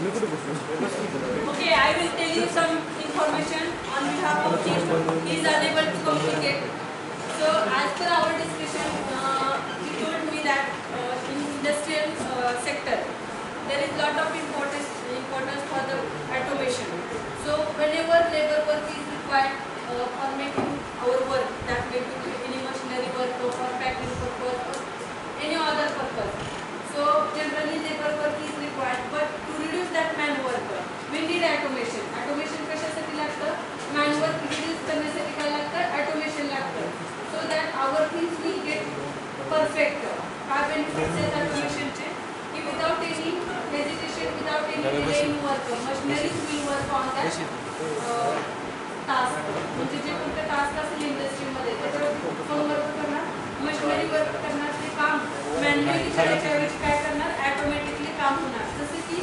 Okay, I will tell you some information on behalf of Chief. He is unable to communicate. So, as per our discussion, he told me that in industrial sector, there is lot of importance for the automation. So, whenever labor work is required for making our work, that may be any machinery work or factory purpose or any other purpose. So, generally labor work is required, but to reduce that man work, we need automation. Automation कशासाठी लागतं? Man work reduce करण्यासाठी काय लागतं? Automation लागतं. So that our things will get perfect. काय benefits आहेत automation चे? की without any hesitation, without any delay in work, machineries will work on that task. म्हणजे जे कोणते टास्क असेल इंडस्ट्रीमध्ये त्याच्यावर कोण वर्क करणार? मशिनरी वर्क करणार. ते काम मॅन्युअली करायच्या ऐवजी काय करणार? ऑटोमॅटिकली काम होणार. जसे की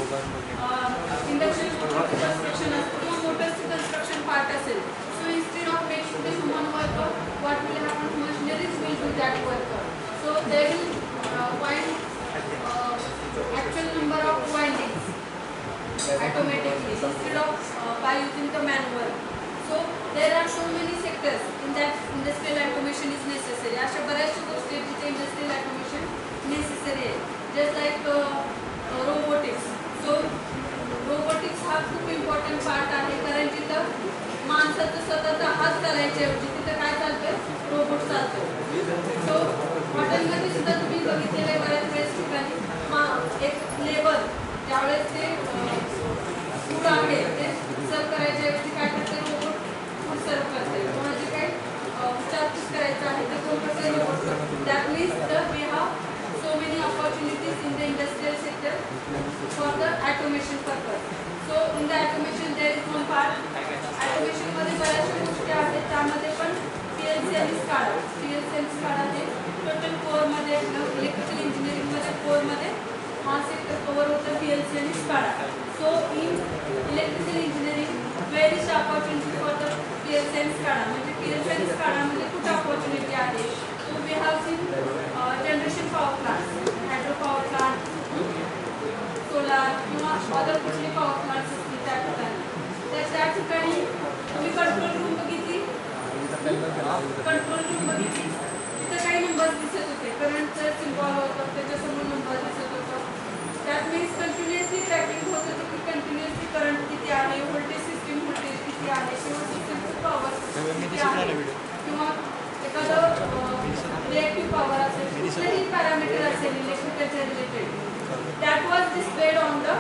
इंडस्ट्रियल कन्स्ट्रक्शन असतो किंवा मोटरचं कन्स्ट्रक्शन पार्ट असेल. So instead of making the human worker, what will happen? Machineries will do that work. So they will wind actual number of windings automatically instead of by using the manual. So there are so many sectors in that industrial automation is necessary. अशा बऱ्याचशा गोष्टी आहेत जिथे industrial automation necessary आहे. Just like robotics. So robotics हा खूप important part आहे, कारण जिथं माणसाचं स्वतःचा हात करायच्या ऐवजी तिथं काय चालतंय? रोबोट चालतो. सो हॉटेलमध्ये सुद्धा तुम्ही बघितलेले बऱ्याच वेळेस ठिकाणी एक लेबर ज्यावेळेस ते फूड आहे ते सर्व करायच्या ऐवजी काय करते? रोबोट फूड सर्व करते. किंवा जे काही चार्जेस करायचं आहे ते कोण करते? रोबोट करते. That means we have so many opportunities in the industrial sector for the automation purpose. So in the automation there is one part. ऑटोमेशनमध्ये बऱ्याचशा गोष्टी आहेत, त्यामध्ये पण PLC आणि SCADA. PLC आणि SCADA हे टोटल कोअरमध्ये इलेक्ट्रिकल इंजिनिअरिंगमध्ये कोअरमध्ये हा सेक्टर कव्हर होतं PLC आणि SCADA. So in electrical engineering where is opportunity for the PLC आणि SCADA. म्हणजे PLC आणि SCADA मध्ये कुठे ऑपॉर्च्युनिटी आहे? So we have seen generation power plant, hydro power plant, solar किंवा अदर कुठले पॉवर प्लांट्स असतील त्या ठिकाणी. तर त्या ठिकाणी तुम्ही कंट्रोल रूम बघितली, कंट्रोल रूम बघितली, तिथे काही नंबर दिसत होते, करंटचं सिम्बॉल होतं, त्याच्यासमोर नंबर दिसत होतं. दॅट मीन्स कंटिन्युअसली ट्रॅकिंग होत होतं की कंटिन्युअसली करंट किती आहे, व्होल्टेज सिस्टीम व्होल्टेज किती आहे, किंवा सिस्टमचं पॉवर किती आहे, किंवा एखादं रिॲक्टिव्ह पॉवर असेल, कुठलंही पॅरामीटर असेल इलेक्ट्रिकलच्या related, that was displayed on the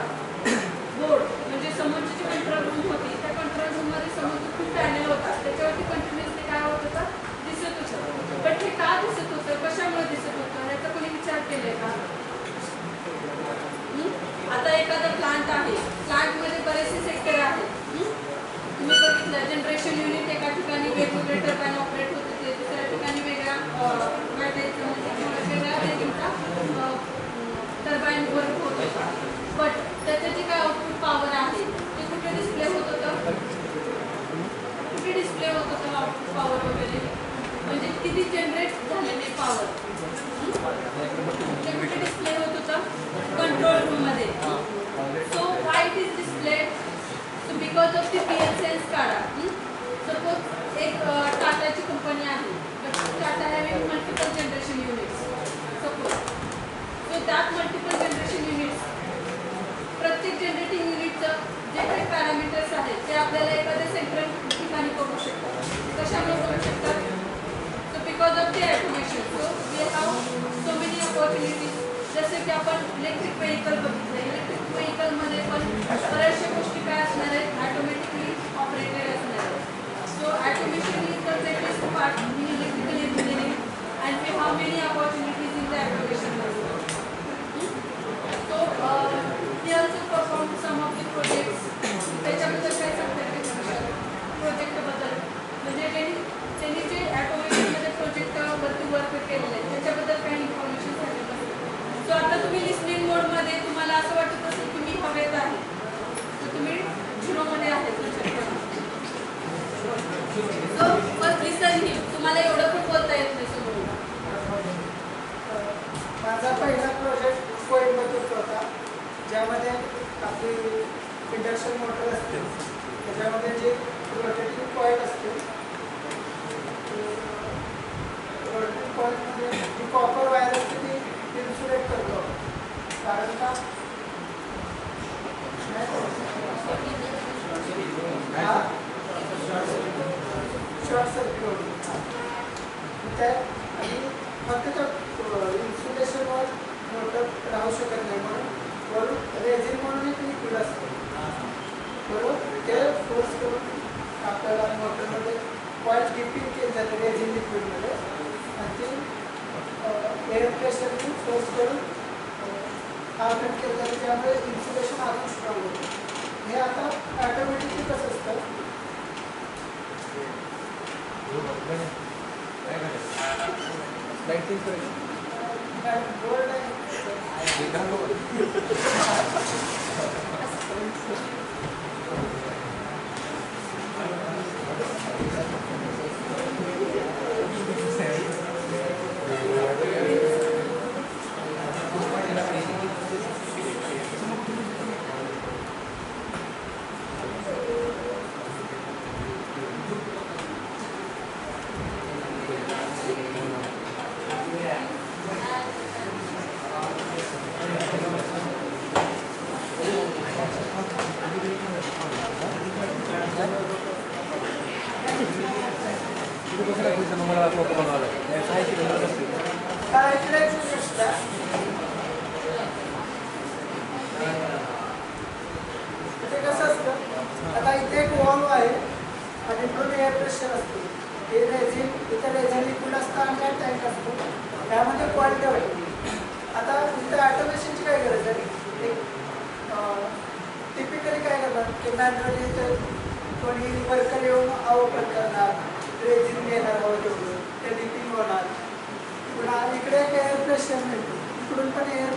board. म्हणजे समोरची जी कंट्रोल रूम होती त्या कंट्रोल रूममध्ये समोर खूप पॅनल होता, त्याच्यावरती कंटिन्युअसली काय होत होतं? दिसत होतं. पण हे का दिसत होतं? कशामुळे दिसत होतं? याचा कोणी विचार केलाय का? आता एखादा प्लांट आहे, प्लांटमध्ये बरेचसे सेक्टर आहेत. तुम्ही बघितलं जनरेशन युनिट एका ठिकाणी वेगवेगळे टर्बाईन ऑपरेट होत होते, दुसऱ्या ठिकाणी वेगळ्या वेगळ्या रेटिंगचा टर्बाईन वर्क होत होता. बट त्याचं जे काय आउटपुट पॉवर आहे ते कुठे डिस्प्ले होत होतं? कुठे डिस्प्ले होत होतं आउटपुट पॉवर वगैरे? म्हणजे किती जनरेट झालेले पॉवर ते कुठे डिस्प्ले होत होतं? कंट्रोल रूममध्ये. So why it is displayed? So because of the PLC and SCADA. Suppose एक टाटाची कंपनी आहे, Tata having multiple generation units suppose. So that multiple generation units, प्रत्येक जनरेटिंग युनिटचं जे काही पॅरामीटर्स आहेत ते आपल्याला एखाद्या सेंट्रल ठिकाणी करू शकतात. कशामुळे करू शकतात? So because of the automation. So we have so many opportunities. जसे की आपण इलेक्ट्रिक व्हेकल बघितलं, इलेक्ट्रिक व्हेकलमध्ये पण बऱ्याचशा गोष्टी काय असणार आहेत? ऑटोमॅटिकली ऑपरेटेड असणार आहेत. So automation is the greatest part in electrical engineering and we have many opportunities in the automation. So they also performed some of the projects. त्याच्याबद्दल काय सांगता येईल? प्रोजेक्टबद्दल म्हणजे त्यांनी जे ऑटोमेशनमध्ये प्रोजेक्टवरती वर्क केलेलं आहे त्याच्याबद्दल काही इन्फॉर्मेशन सांगितलं. सो आता तुम्ही लिस्निंग मोडमध्ये तुम्हाला असं वाटत असेल की मी हवेत आहे, तर तुम्ही 0मध्ये आहे. सो फर्स्ट लिसन ही तुम्हाला एवढं पण बोलता येत नाही समोर. माझा पहिला प्रोजेक्ट कोइंबतूर होता, ज्यामध्ये आपली इंडक्शन मोटर असते त्याच्यामध्ये जे रोटेटिंग कॉईल असते रोटेटिंग कॉईलमध्ये जी कॉपर वायर असते ती इन्सुलेट करतो कारण का शॉर्ट सर्किट होतो त्या आणि फक्त त्या इन्सुलेशनवर मोटर राहू शकत नाही म्हणून रेझिन म्हणून एक लिक्विड असतं बरोबर ते फोर्स करून आपल्याला मोटरमध्ये कॉईल डिपिंग केली जाते रेझिन लिक्विडमध्ये आणि ती एअर प्रेशरने फोर्स करून आउटलेट केलं जातं त्यामुळे इन्सुलेशन अजून स्ट्रॉंग होतं हे आता ऑटोमॅटिकली कसं असतं आता इथे एक वॉल्व आहे आणि दोन एअर प्रेशर असते हे रेझिन इथे रेझिन लिक्विड असतं आणि हा टँक असतो त्यामध्ये कॉईल ठेवतो आता इथे ऑटोमेशनची काय गरज आहे एक टिपिकली काय करतात की मॅन्युअली इथे कोणी वर्कर येऊन अवोपन करणार रेझिन घेणार हवं तेवढं ते डिपिंग होणार पुन्हा इकडे एक एअर प्रेशर मिळतो इकडून पण एअर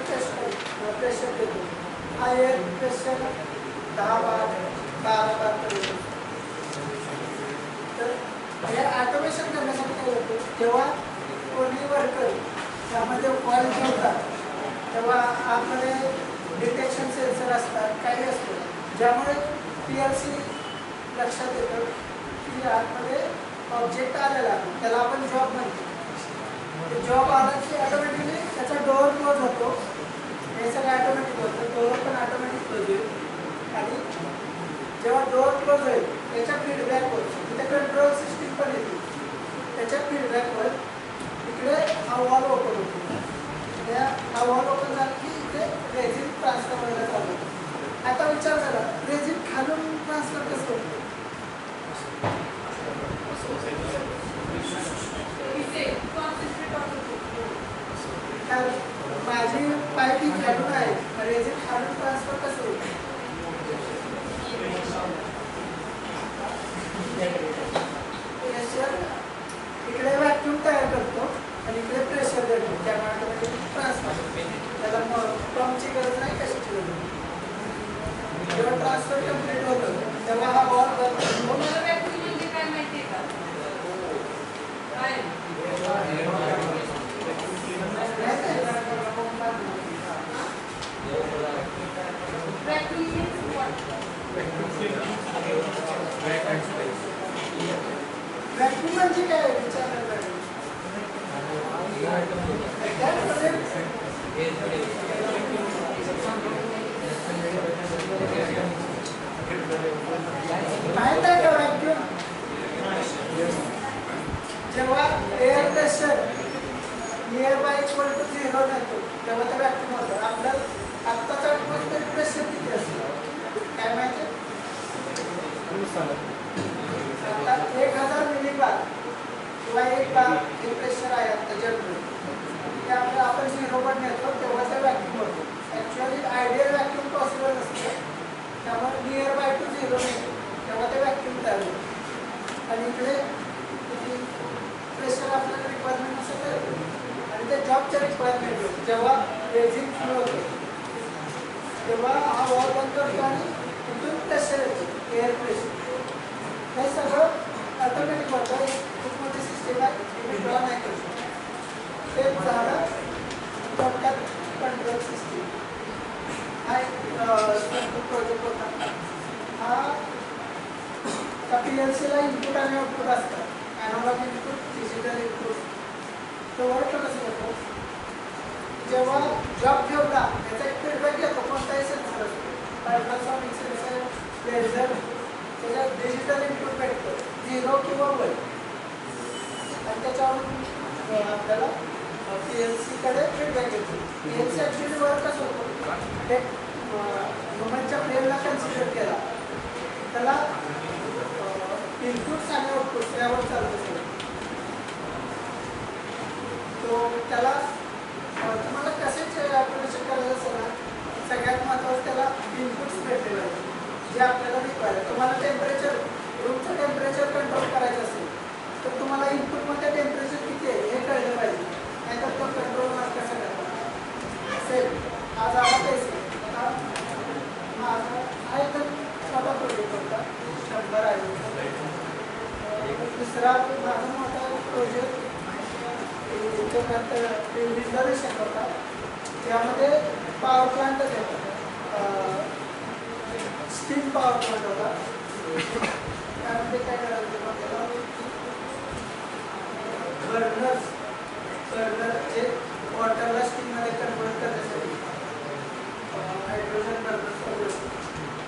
प्रेशर देतो हा एअर प्रेशर 10 बार पर्यंत तर हे ऑटोमेशन करण्यासाठी काय होतं जेव्हा कोणी वर्कर त्यामध्ये कॉईल ठेवतात तेव्हा आतमध्ये डिटेक्शन सेन्सर असतात काही असतं ज्यामुळे PLC लक्षात येतं की आतमध्ये ऑब्जेक्ट आलेला त्याला आपण जॉब म्हणतो जॉब आला की ऑटोमॅटिकली त्याचा डोअर क्लोज होतो हे सगळं ऑटोमॅटिक होतं डोअर पण ऑटोमॅटिक क्लोज होईल आणि जेव्हा डोअर क्लोज होईल त्याच्या फीडबॅकवर तिथे कंट्रोल सिस्टीम पण येते त्याच्या फीडबॅकवर इकडे हा वॉल ओपन होतो हा वॉल ओपन झाला की इथे रेझिन ट्रान्सफर व्हायला चालू होतं आता विचार करा रेझिन खालून ट्रान्सफर कसं होतं माझी पायपी खालून आहे रेझिन खालून ट्रान्सफर कसं होतं इकडे व्हॅक्यूम तयार करतो आणि इकडे प्रेशर देतो त्यामुळे ट्रान्सफर त्याला पंपची गरज नाही कशाची गरज नाही जेव्हा ट्रान्सफर कम्प्लीट होतं तेव्हा हा बॉल व्हॅक्यूम म्हणजे काय माहिती आहे का काय व्हॅक्यूम मीन्स व्हॉट व्हॅक्यूम म्हणजे काय विचारायला माहित आहे का व्हॅक्यूम जेव्हा air pressure near by equal to 0 जातो तेव्हा ते व्हॅक्यूम होतं आपलं आत्ताचा ॲटमॉस्फिअरिक प्रेशर किती असतं काय माहिती आता 1000 मिलीबार किंवा 1 बार हे प्रेशर आहे आता जनरल त्यामुळे आपण 0 वर नेतो तेव्हा ते व्हॅक्यूम होतो ॲक्च्युअली आयडियल व्हॅक्यूम पॉसिबल नसतं त्यामुळे नियर बाय टू 0 नेतो तेव्हा ते व्हॅक्यूम तयार होतं आणि इकडे प्रेशर आपल्याला रिक्वायरमेंट असं करतो आणि त्या जॉबच्या रिक्वायरमेंट जेव्हा रेझिन फ्लो होतो तेव्हा हा वॉल बंद करतो आणि तिथून प्रेशर येतो एअर प्रेशर हे सगळं ऑटोमॅटिक होतं खूप मोठी सिस्टीम आहे तुम्ही ड्रॉ नाही करू शकत ते झालं थोडक्यात कंट्रोल सिस्टीम हा प्रोजेक्ट होता हा त्या PLCला इनपुट आणि आउटपुट असतात. Analog input, digital input. तो वर्क कसं होतो, जेव्हा जॉब ठेवला त्याचा एक फीडबॅक येतो कोणताही सेन्सर असतो, अल्ट्रासॉनिक सेन्सर, लेझर, त्याच्यात डिजिटल इनपुट भेटतो 0 किंवा 1 आणि त्याच्यावरून आपल्याला PLCकडे फीडबॅक येतो. PLC ॲक्च्युली वर्क कसं होतं, एक ह्युमनच्या ब्रेनला कन्सिडर केला, त्याला इनपुट्स आणि आउटपुट्स यावर चालत असेल. तो त्याला तुम्हाला कसेच ऑपरेशन करायचं असेल ना, सगळ्यात महत्त्वाचं त्याला इनपुट्स भेटले पाहिजे जे आपल्याला रिक्वायर आहे. तुम्हाला टेम्परेचर, रूमचं टेम्परेचर कंट्रोल करायचं असेल तर तुम्हाला इनपुटमध्ये टेम्परेचर किती आहे हे कळलं पाहिजे, नाहीतर तो कंट्रोल कसा करणार. सेम आज आला तेच हा एकदम छोटा प्रोजेक्ट होता, 100 आहे. दुसरा माझा मोठा प्रोजेक्ट रिझर्वेशन होता, त्यामध्ये पॉवर प्लांटच होता, स्टीम पॉवर प्लांट होता. त्यामध्ये काय करायचं, बर्नर जे वॉटरला स्टीममध्ये कन्वर्ट करण्यासाठी हायड्रोजन बर्नर्स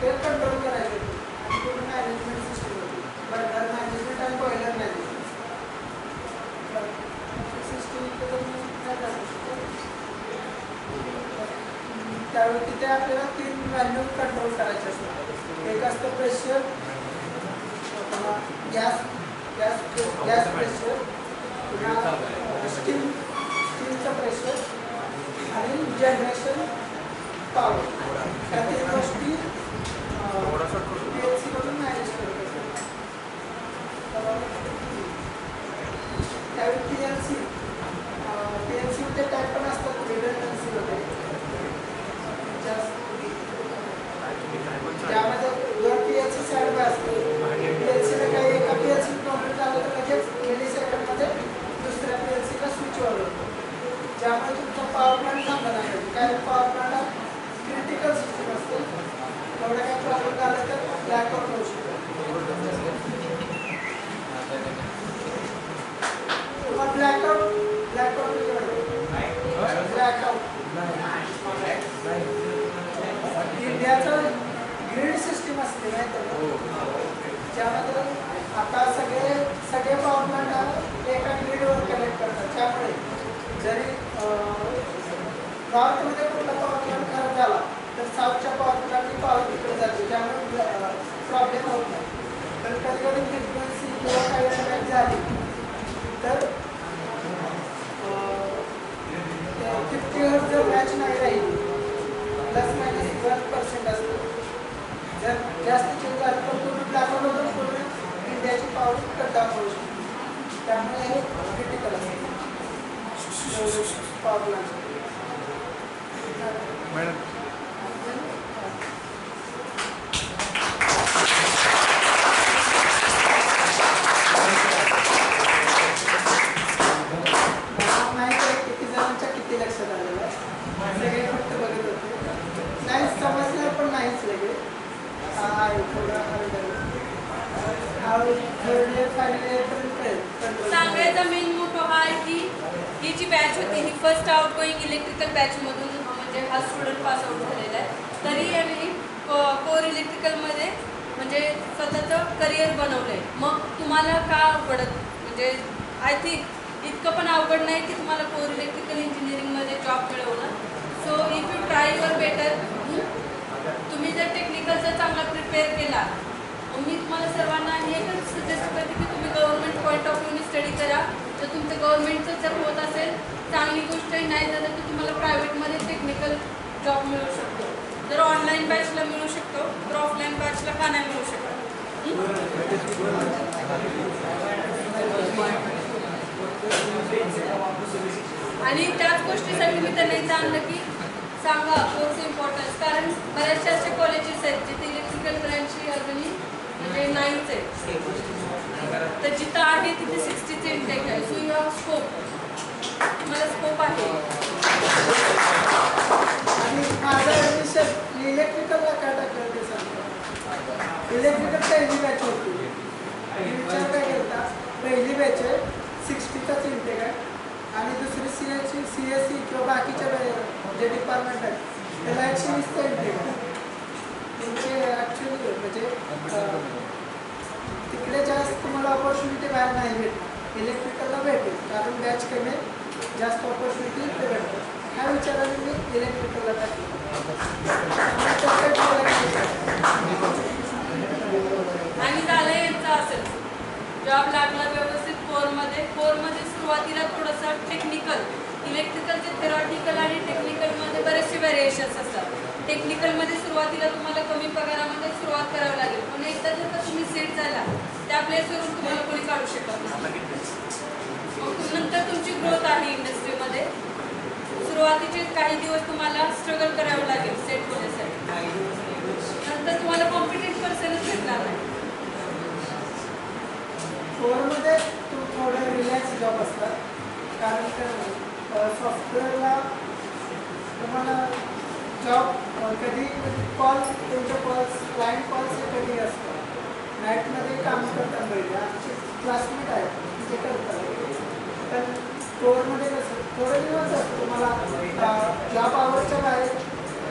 ते कंट्रोल करायचे आणि पूर्ण मॅनेजमेंट सिस्टम होती, बर्नर मॅनेजमेंट आणि बॉयलर मॅनेजमेंट सिस्टम. त्यावेळी तिथे आपल्याला 3 व्हॅल्यू कंट्रोल करायचे असतात. एक असतं प्रेशर, गॅस प्रेशर, स्टीमचं प्रेशर आणि जनरेशन पॉवर. त्या 3 गोष्टी PLC कडून मॅनेज करत असतात. त्यावेळी PLC मध्ये टाईप पण असतात, रिडंडन्सी होते त्यामध्ये 2 PLC साईड बाय असते. PLCला काही एका PLC प्रॉब्लेम झाला तर लगेच मिलीसेकंडमध्ये दुसऱ्या PLCला स्विच ओव्हर होतो, ज्यामुळे तुमचा पॉवर प्लांट थांबला नाही पाहिजे. कारण पॉवर प्लांट हा क्रिटिकल सिस्टम असते, एवढा काही प्रॉब्लेम झाला तर ब्लॅकआउट होऊ शकतो. ब्लॅकआउट इंडियाचं ग्रीड सिस्टीम असते नाही तर, ज्यामध्ये आता सगळे पॉवर प्लांट एका ग्रीडवर कनेक्ट करतात. त्यामुळे जरी नॉर्थमध्ये कुठला पॉवर प्लांट खराब झाला तर साऊथच्या पॉवर प्लांटची पॉवर तिकडे जाते, त्यामुळे प्रॉब्लेम होत नाही. तर कधी कधी फ्रिक्वेन्सी किंवा काही इफेक्ट झाली तर 50 हर्ट्झ जर मॅच नाही राहील ±1% असतं. जर जास्त चेंज झालं तर पूर्ण ब्लॅकआउट होतं, पूर्ण इंडियाची पॉवर कट डाऊन होऊ शकते. त्यामुळे हे क्रिटिकल असतं पॉवर प्लांट. मॅडम सांगायचा मेन मोठो हा आहे की ही जी बॅच होती ही फर्स्ट आउटगोईंग इलेक्ट्रिकल बॅचमधून म्हणजे हा स्टुडंट पास आउट झालेला आहे. तरी यांनी कोर इलेक्ट्रिकलमध्ये म्हणजे स्वतःचं करिअर बनवलं आहे. मग तुम्हाला का अवघडत म्हणजे आय थिंक इतकं पण अवघड नाही की तुम्हाला कोर इलेक्ट्रिकल इंजिनिअरिंगमध्ये जॉब मिळवणं. So if you try your better, तुम्ही जर टेक्निकलचा चांगला प्रिपेअर केला, मी तुम्हाला सर्वांना एकच सजेस्ट करते की तुम्ही गव्हर्नमेंट पॉईंट ऑफ व्ह्यूने स्टडी करा. जर तुमचं गव्हर्नमेंटचं जर होत असेल चांगली गोष्ट आहे, नाही झालं तर तुम्हाला प्रायव्हेटमध्ये टेक्निकल जॉब मिळू शकतो. जर ऑनलाईन बॅचला मिळू शकतो तर ऑफलाईन बॅचला का नाही मिळू शकत. आणि त्याच गोष्टीसाठी मी त्यांना इथं आणलं की सांगा कोर्स इम्पॉर्टन्स, कारण बऱ्याचशा असे कॉलेजेस आहेत जिथे इलेक्ट्रिकल ब्रँचची अजूनही म्हणजे नाहीच आहे. तर जिथं आहे तिथे 60चे इंटेक आहे. सो यू हॅव स्कोप, तुम्हाला स्कोप आहे. आणि माझं ॲडमिशन इलेक्ट्रिकल इलेक्ट्रिकल पहिली बॅच होती. विचार काय करता, पहिली बॅच आहे 60चाच इंटेक आहे आणि दुसरी CSE किंवा बाकीच्या जे डिपार्टमेंट आहेत त्याला 120चा इंटेक आहे. त्यांचे ॲक्च्युली म्हणजे तिकडे जास्त तुम्हाला ऑपॉर्च्युनिटी बाहेर नाही भेटणार, इलेक्ट्रिकलला भेटेल कारण बॅच कमी जास्त ऑपॉर्च्युनिटी इथे भेटतात. ह्या विचाराने मी इलेक्ट्रिकलला टाकलं. आणि झालं यांचं असेल जॉब लागला व्यवस्थित कोरमध्ये सुरुवातीला थोडंसं टेक्निकल, इलेक्ट्रिकलचे थेरॉटिकल आणि टेक्निकलमध्ये बरेचसे व्हेरिएशन्स असतात. टेक्निकलमध्ये सुरुवातीला तुम्हाला कमी पगारामध्ये सुरुवात करावी लागेल, पण एकदा जर का तुम्ही सेट झाला त्या प्लेसवरून तुम्हाला कोणी काढू शकत नाही. मग नंतर तुमची ग्रोथ आहे इंडस्ट्रीमध्ये. सुरुवातीचे काही दिवस तुम्हाला स्ट्रगल करावं लागेल सेट होण्यासाठी, नंतर तुम्हाला कॉम्पिटेंट पर्सनच भेटणार नाही. कोरमध्ये थोडे रिलॅक्स जॉब असतात कारण सॉफ्टवेअरला तुम्हाला जॉब कधी कॉल तुमचे क्लायंट कॉल्स कधी असतात. नाईटमध्ये काम करतात पाहिजे. आमचे क्लासमेट आहेत ते करतात. पण कोरमध्ये कसं थोडे दिवस असतं तुम्हाला जॉब आवरच्या बाहेर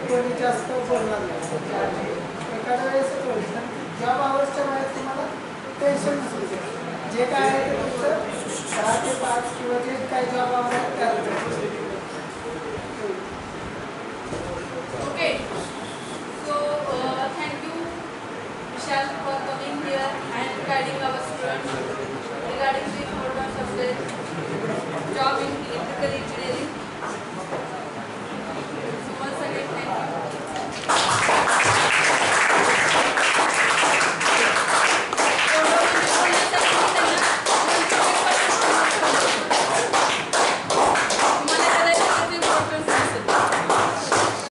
कोणी जास्त बोलणार नाही. एखाद्या वेळेस होईल पण जॉब आवरच्या बाहेर तुम्हाला टेन्शन नसतं. जे काय आहे ते तुमचं 6 ते 5 किंवा जे काय जॉब आवडतात त्याला